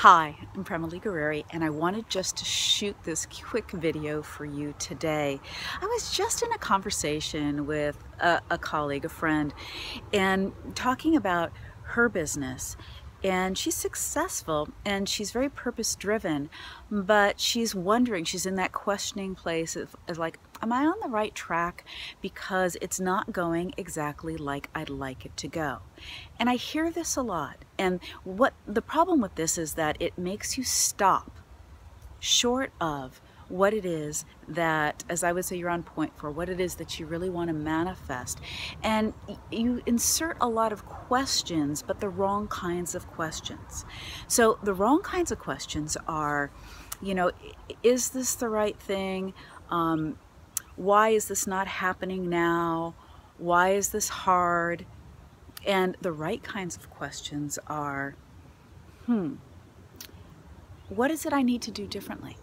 Hi, I'm Prema Guerreri, and I wanted just to shoot this quick video for you today. I was just in a conversation with a colleague, a friend, and talking about her business. And she's successful and she's very purpose driven, but she's wondering, she's in that questioning place of like, am I on the right track? Because it's not going exactly like I'd like it to go. And I hear this a lot. And what the problem with this is that it makes you stop short of what it is that, as I would say, you're on point for, what it is that you really want to manifest. And you insert a lot of questions, but the wrong kinds of questions. So the wrong kinds of questions are, is this the right thing? Why is this not happening now? Why is this hard? And the right kinds of questions are, what is it I need to do differently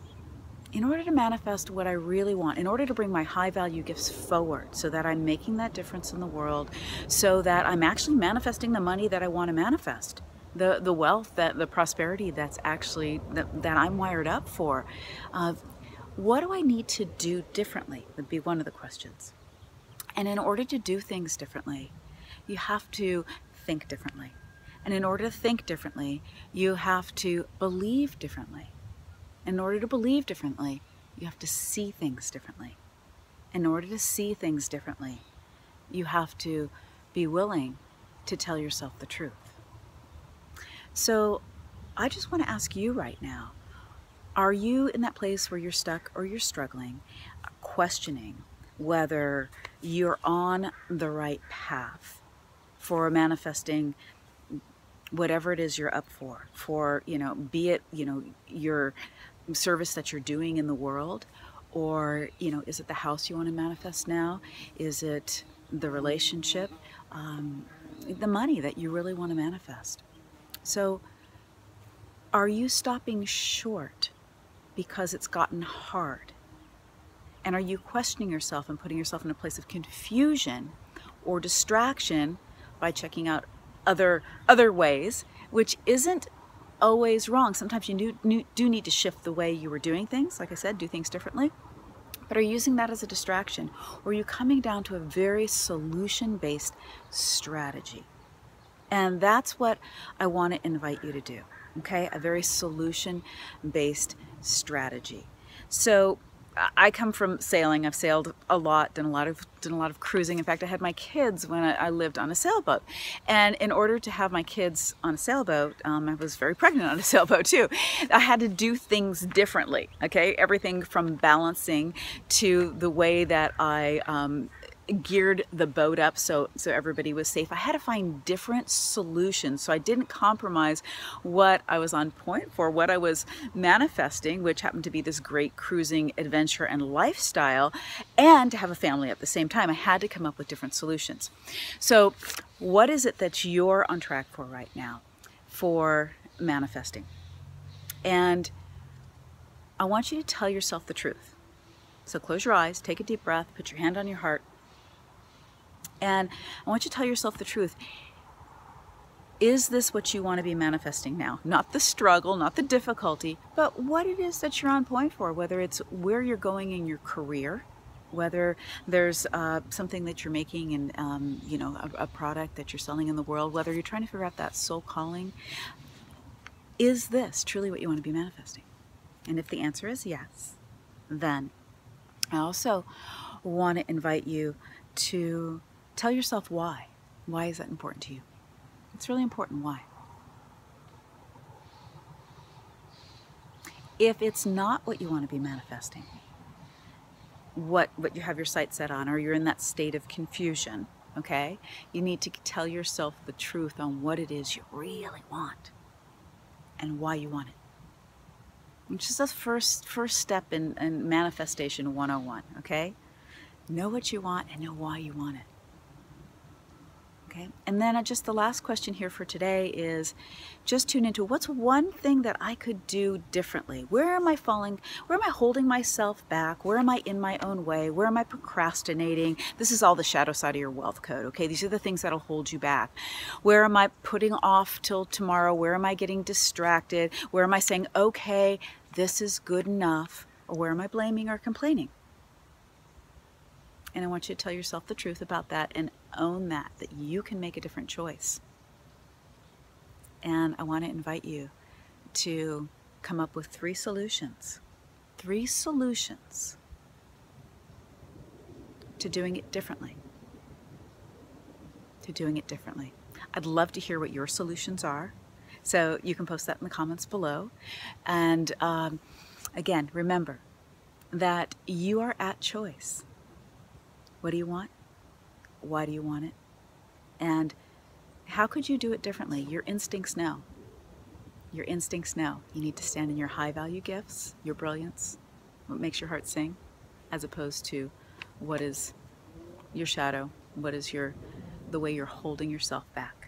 in order to manifest what I really want, in order to bring my high value gifts forward so that I'm making that difference in the world, so that I'm actually manifesting the money that I want to manifest, the wealth, the prosperity that's actually, that I'm wired up for. What do I need to do differently would be one of the questions. And in order to do things differently, you have to think differently. And in order to think differently, you have to believe differently. In order to believe differently, you have to see things differently. In order to see things differently, you have to be willing to tell yourself the truth. So I just want to ask you right now, are you in that place where you're stuck or you're struggling, questioning whether you're on the right path for manifesting whatever it is you're up for, be it, your service that you're doing in the world, or, is it the house you want to manifest now? Is it the relationship, the money that you really want to manifest? So are you stopping short because it's gotten hard? And are you questioning yourself and putting yourself in a place of confusion or distraction by checking out other ways, which isn't always wrong? Sometimes you do need to shift the way you were doing things. Like I said, do things differently. But are you using that as a distraction? Or are you coming down to a very solution-based strategy? And that's what I want to invite you to do, okay? A very solution-based strategy. So I come from sailing. I've sailed a lot, done a lot of cruising. In fact, I had my kids when I lived on a sailboat. And in order to have my kids on a sailboat, I was very pregnant on a sailboat too. I had to do things differently, okay? Everything from balancing to the way that I geared the boat up so everybody was safe. I had to find different solutions so I didn't compromise what I was on point for, what I was manifesting, which happened to be this great cruising adventure and lifestyle, and to have a family at the same time. I had to come up with different solutions. So what is it that you're on track for right now for manifesting? And I want you to tell yourself the truth. So close your eyes, take a deep breath, put your hand on your heart, and I want you to tell yourself the truth. Is this what you want to be manifesting now? Not the struggle, not the difficulty, but what it is that you're on point for, whether it's where you're going in your career, whether there's something that you're making and, a product that you're selling in the world, whether you're trying to figure out that soul calling. Is this truly what you want to be manifesting? And if the answer is yes, then I also want to invite you to tell yourself why. Why is that important to you? It's really important. Why? If it's not what you want to be manifesting, what you have your sights set on, or you're in that state of confusion, okay, you need to tell yourself the truth on what it is you really want and why you want it. Which is the first step in manifestation 101, okay? Know what you want and know why you want it. Okay, and then just the last question here for today is just tune into what's one thing that I could do differently? Where am I falling? Where am I holding myself back? Where am I in my own way? Where am I procrastinating? This is all the shadow side of your wealth code, okay? These are the things that'll hold you back. Where am I putting off till tomorrow? Where am I getting distracted? Where am I saying, okay, this is good enough? Or where am I blaming or complaining? And I want you to tell yourself the truth about that and own that you can make a different choice. And I want to invite you to come up with 3 solutions. 3 solutions to doing it differently. To doing it differently. I'd love to hear what your solutions are. So you can post that in the comments below. And again, remember that you are at choice. What do you want? Why do you want it? And how could you do it differently? Your instincts know. Your instincts know. You need to stand in your high value gifts, your brilliance, what makes your heart sing, as opposed to what is your shadow, what is the way you're holding yourself back.